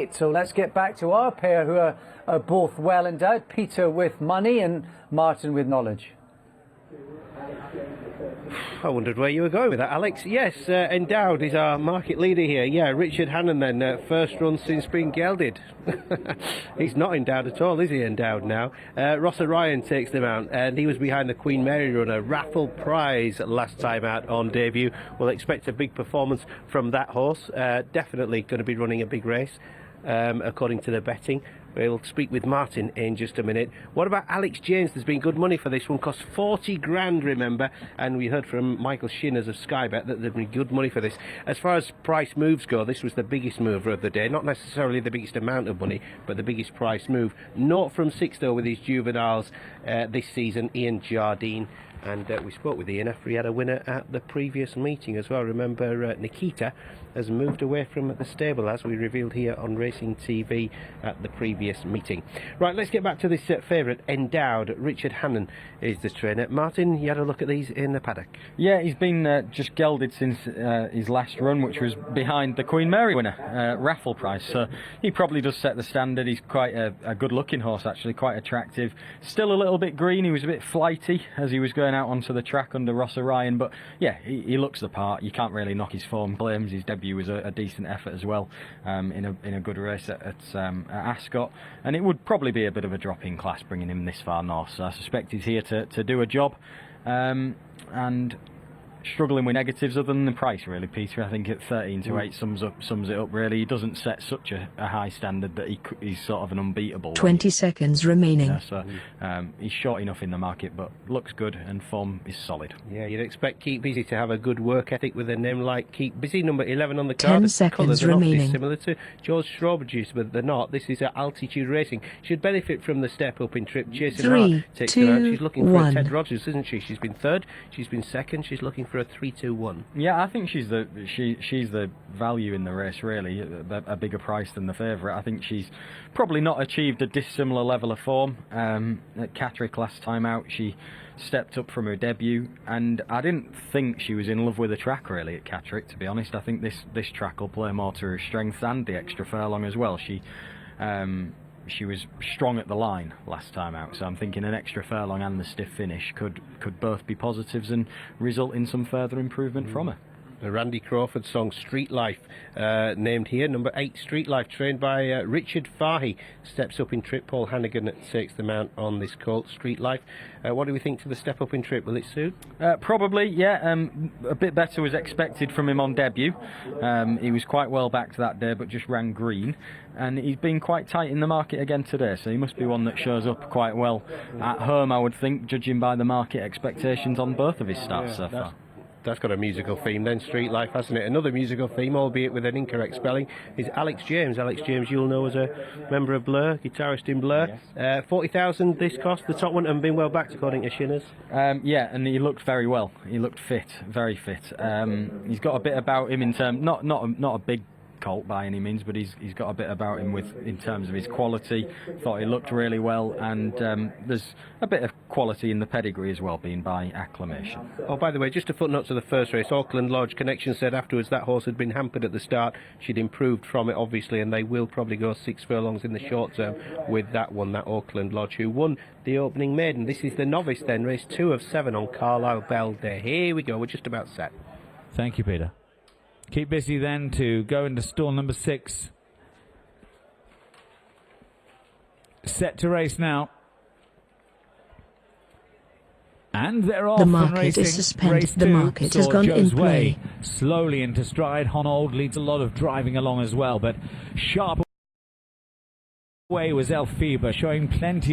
market. So let's get back to our pair who are both well endowed. Peter with money and Martin with knowledge. I wondered where you were going with that, Alex. Yes, Endowed is our market leader here. Yeah, Richard Hannon then, first run since being gelded. He's not endowed at all, is he? Endowed now. Ross Orion takes them out, and he was behind the Queen Mary runner. Raffle Prize last time out on debut. We'll expect a big performance from that horse. Definitely going to be running a big race, according to the betting. We'll speak with Martin in just a minute. What about Alex James? There's been good money for this one. Cost 40 grand, remember. And we heard from Michael Shinners of Sky Bet that there'd been good money for this. As far as price moves go, this was the biggest mover of the day. Not necessarily the biggest amount of money, but the biggest price move. 0 from 6 though with his juveniles this season, Ian Jardine. And we spoke with Ian after he had a winner at the previous meeting as well. Remember, Nikita has moved away from the stable, as we revealed here on Racing TV at the previous meeting. Right, let's get back to this favourite, Endowed. Richard Hannon is the trainer. Martin, you had a look at these in the paddock? Yeah, he's been just gelded since his last run, which was behind the Queen Mary winner, Raffle Prize. So he probably does set the standard. He's quite a good-looking horse, actually, quite attractive. Still a little bit green. He was a bit flighty as he was going out onto the track under Ross Orion, but yeah, he looks the part. You can't really knock his form claims. His debut was a decent effort as well, in a good race at Ascot, and it would probably be a bit of a drop in class bringing him this far north, so I suspect he's here to do a job, and struggling with negatives other than the price, really, Peter. I think at 13 to 8 sums it up, really. He doesn't set such a high standard that he's sort of an unbeatable 20 seconds remaining. Yeah, so he's short enough in the market, but looks good and form is solid. Yeah, you'd expect Keep Busy to have a good work ethic with a name like Keep Busy, number 11 on the card. 10 seconds are remaining. Similar to George Strawberry's, but they're not. This is altitude racing. Should benefit from the step up in trip. Chasing her takes her out. She's looking for a Ted Rogers, isn't she? She's been third. She's been second. She's looking for a 3-2-1. Yeah, I think she's the value in the race, really, a bigger price than the favourite. I think she's probably not achieved a dissimilar level of form. At Catterick last time out, she stepped up from her debut, and I didn't think she was in love with the track, really, at Catterick, to be honest. I think this track will play more to her strengths and the extra furlong as well. She was strong at the line last time out, so I'm thinking an extra furlong and the stiff finish could both be positives and result in some further improvement from her. The Randy Crawford song Street Life, named here, number 8 Street Life, trained by Richard Fahey, steps up in trip. Paul Hannigan takes the mount on this colt, Street Life. What do we think to the step up in trip? Will it suit? Probably, yeah. A bit better was expected from him on debut. He was quite well backed that day, but just ran green, and he's been quite tight in the market again today, so he must be one that shows up quite well at home, I would think, judging by the market expectations on both of his starts so far. That's got a musical theme then, Street Life, hasn't it? Another musical theme, albeit with an incorrect spelling, is Alex James. Alex James, you'll know as a member of Blur, guitarist in Blur. Yes. 40,000 this cost, the top one, and been well backed according to Shinners. Yeah, and he looked very well. He looked fit, very fit. He's got a bit about him in terms, not a big colt by any means, but he's got a bit about him in terms of his quality. Thought he looked really well, and there's a bit of quality in the pedigree as well, being by acclamation. Oh, by the way, just a footnote to the first race. Auckland Lodge Connection said afterwards that horse had been hampered at the start. She'd improved from it, obviously, and they will probably go 6 furlongs in the short term with that one, that Auckland Lodge, who won the opening maiden. This is the novice then, race 2 of 7 on Carlisle Bell Day. Here we go, we're just about set. Thank you, Peter. Keep Busy then to go into stall number 6. Set to race now. And they're off. The market racing. is suspended. Race The 2 market has saw gone Joe's in play. way. Slowly into stride. Honold leads a lot of driving along as well, but sharp away was Elpheba, showing plenty